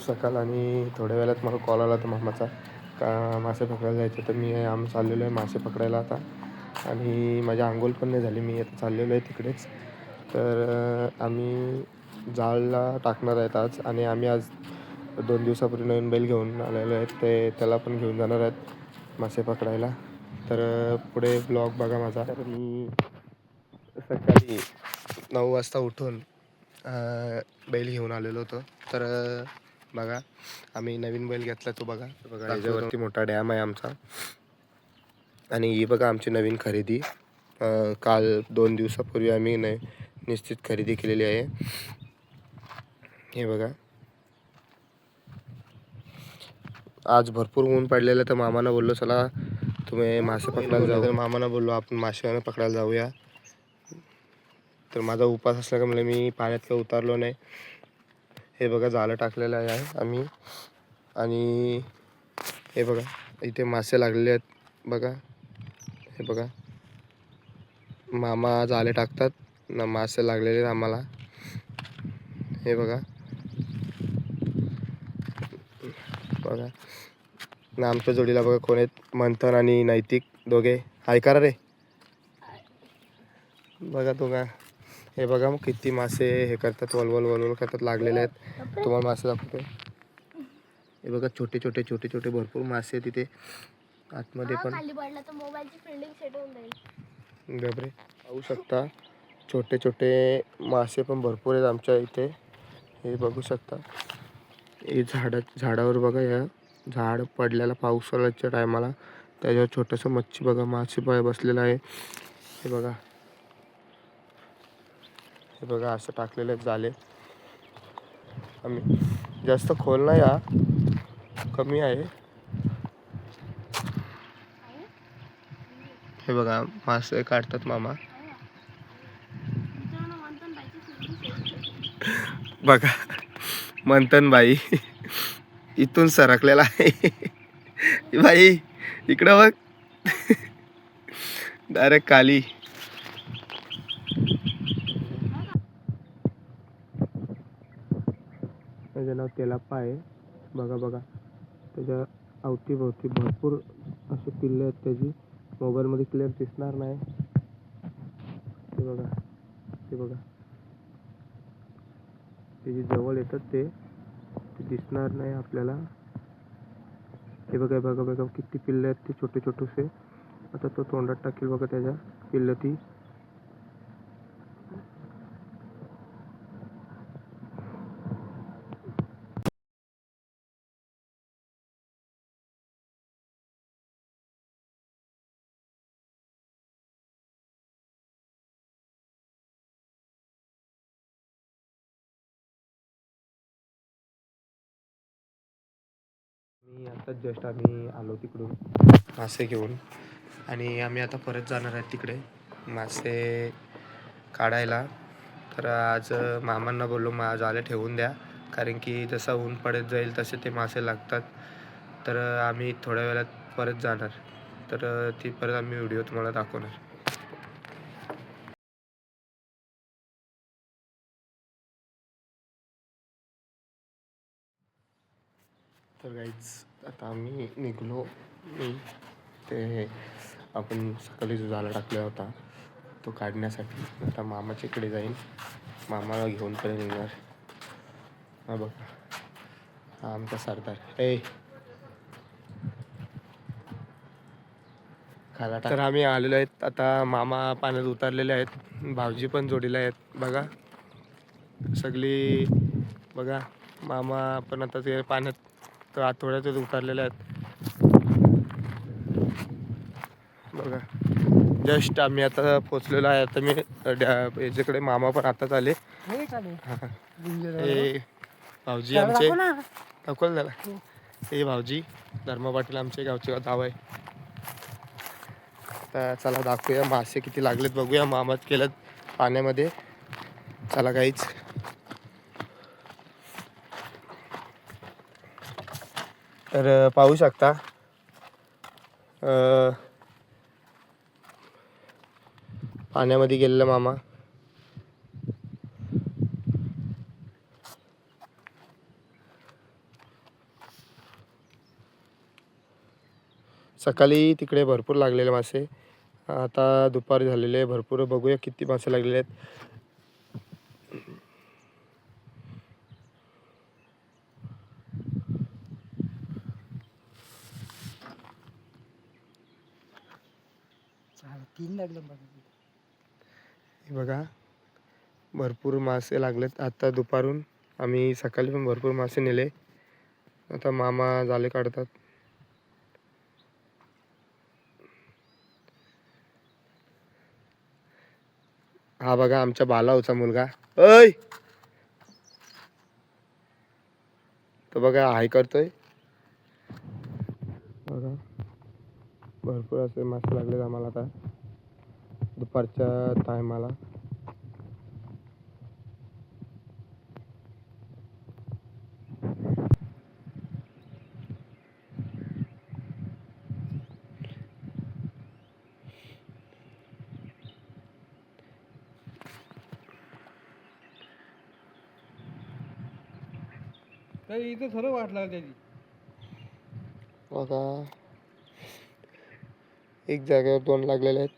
सकाळ आणि थोड्या वेळात मला कॉल आला होता मामाचा का मासे पकडायला जायचं. तर आम्ही चाललेलो आहे मासे पकडायला आता. आणि माझी अंघोळ पण नाही झाली, मी आता चाललेलो आहे तिकडेच. तर आम्ही जाळला टाकणार आहेत आज. आणि आम्ही आज 2 दिवसापूर्वी नवीन बैल घेऊन आलेलो आहेत, त्याला पण घेऊन जाणार आहेत मासे पकडायला. तर पुढे ब्लॉग बघा माझा. तर मी सकाळी 9 वाजता उठून बैल घेऊन आलेलो होतो. तर बघा आम्ही नवीन बैल घेतला तो बघा. याच्यावरती मोठा डॅम आहे आमचा. आणि ही बघा आमची नवीन खरेदी. काल 2 दिवसापूर्वी आम्ही निश्चित खरेदी केलेली आहे. हे बघा, आज भरपूर ऊन पडलेलं. तर मामानं बोललो चला तुम्ही मासे पकडायला जाऊ. तर मामानं बोललो आपण मासे पकडायला जाऊया. तर माझा उपास असला का म्हणजे मी पाण्यात काही उतारलो नाही. हे बघा जाळं टाकलेलं आहे आम्ही. आणि हे बघा इथे मासे लागलेले आहेत बघा. हे बघा मामा जाळे टाकतात ना, मासे लागलेले आहेत आम्हाला. हे बघा बघा ना आमच्या जोडीला बघा कोण आहेत, मंथन आणि नैतिक दोघे. हाय करा रे. बघा तो का, हे बघा मग किती मासे हे करतात, वलवल करतात, लागलेले आहेत. तुम्हाला मासे दाखवते. हे बघा छोटे छोटे भरपूर मासे तिथे आतमध्ये पण. गबरे पाहू शकता छोटे छोटे मासे पण भरपूर आहेत आमच्या इथे. हे बघू शकता हे झाडावर बघा, या झाड पडलेला पावसाळ्याच्या टायमाला त्याच्यावर छोटंसं मच्छी बघा मासे पाय बसलेला आहे. हे बघा, हे बघा असं टाकलेलं झाले. आम्ही जास्त खोल नाही, हा कमी आहे. हे बघा मासे काढतात मामा. बघा मंथन भाई इथून सरकलेला आहे. भाई इकडं बघ डायरेक्ट खाली. त्याचं नाव तेलाप्पा आहे. बघा बघा त्याच्या अवतीभोवती भरपूर असे पिल्ले आहेत त्याची. मोबाईलमध्ये क्लिअर दिसणार नाही. ते बघा, ते बघा त्याची जवळ येतात ते दिसणार नाही आपल्याला. हे बघा बघा बघा किती पिल्ले आहेत ते छोटे छोटेसे. आता तो तोंडात टाकेल बघा त्याच्या पिल्लं ती. मी आता जस्ट आम्ही आलो तिकडून मासे घेऊन. आणि आम्ही आता परत जाणार आहे तिकडे मासे काढायला. तर आज मामांना बोललो जाळे ठेवून द्या, कारण की जसं ऊन पडत जाईल तसे ते मासे लागतात. तर आम्ही थोड्या वेळात परत जाणार. तर ती परत आम्ही व्हिडिओ तुम्हाला दाखवणार. तर गाईज आता आम्ही निघलो. ते आपण सकाळी जो जाळा टाकला होता तो काढण्यासाठी आता मामाच्या इकडे जाईन. मामाला घेऊन पण निघणार. हा बघा हा आमचा सरदार. खाला तर आम्ही आलेलो आहेत आता. मामा पाण्यात उतरलेले आहेत, भाऊजी पण जोडीला आहेत बघा सगळी. बघा मामा पण आता ते पाण्यात तर थोड्याच उतरलेले आहेत बघा. जस्ट आम्ही आता पोचलेलो आहे. आता मी याच्याकडे मामा पण आताच आले. हे भाऊजी आमचे दाखवलं त्याला. हे भाऊजी धर्मा पाटील आमचे गावचे गाव आहे. तर चला दाखवूया मासे किती लागलेत बघूया. मामाच केलं पाण्यामध्ये. चला काहीच तर पाहू शकता पाण्यामध्ये गेलेला मामा. सकाळी तिकडे भरपूर लागलेले मासे, आता दुपारी झालेले भरपूर. बघूया किती मासे लागलेले आहेत. हे बघा भरपूर मासे लागलेत. आता दुपारून आम्ही सकाळी पण भरपूर मासे नेले. आता मामा जाळे काढतात. हा बघा आमच्या बालावचा मुलगा. ऐ तो बघा हाय करतोय. बघा भरपूर असे मासे लागलेत आम्हाला आता दुपारच्या टायमाला. इथं सर्व वाट लागली त्याची. बघा एक जागेवर 2 लागलेले आहेत.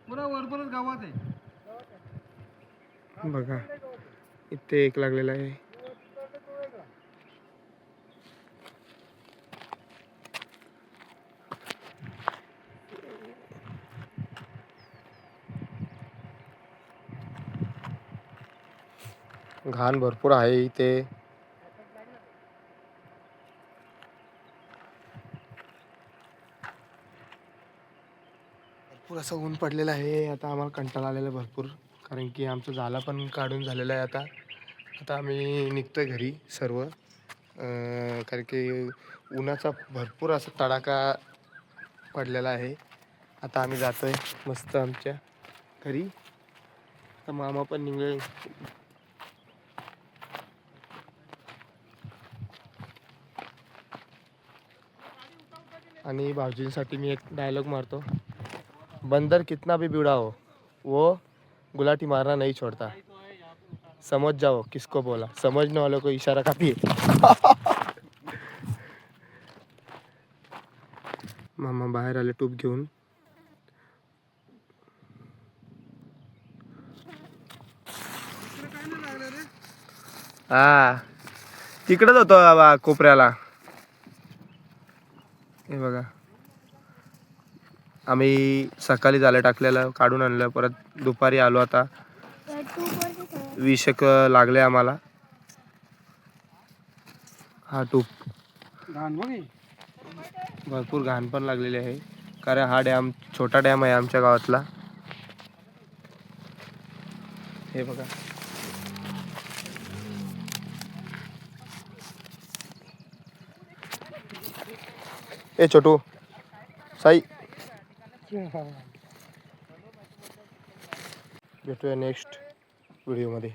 पुरा वरपर्यंत गावात आहे. बघा इथे एक लागलेला आहे. घाण भरपूर आहे इथे. भरपूर असं ऊन पडलेलं आहे. आता आम्हाला कंटाळा आलेला आहे भरपूर, कारण की आमचं झाला पण काढून झालेला आहे. आता आम्ही निघतोय घरी सर्व, कारण की उन्हाचा भरपूर असा तडाखा पडलेला आहे. आता आम्ही जातोय मस्त आमच्या घरी. आता मामा पण निघले. आणि भाऊजींसाठी मी एक डायलॉग मारतो. बंदर कितना भी बिगड़ा हो वो गुलाटी मारना नहीं छोड़ता. समझ जाओ किसको बोला. समझने वालों को इशारा काफी है. मामा बाहेर आले टूप घेऊन. हा तिकडेच होतो बाबा कोपऱ्याला. हे बघा आम्ही सकाळी जाळे टाकलेलं काढून आणलं, परत दुपारी आलो. आता 20 लागले आम्हाला. हा टूप भरपूर घाण पण लागलेली आहे, कारण हा डॅम छोटा डॅम आहे आमच्या गावातला. हे बघा ए छोटू साई. भेटूया नेक्स्ट व्हिडिओमध्ये.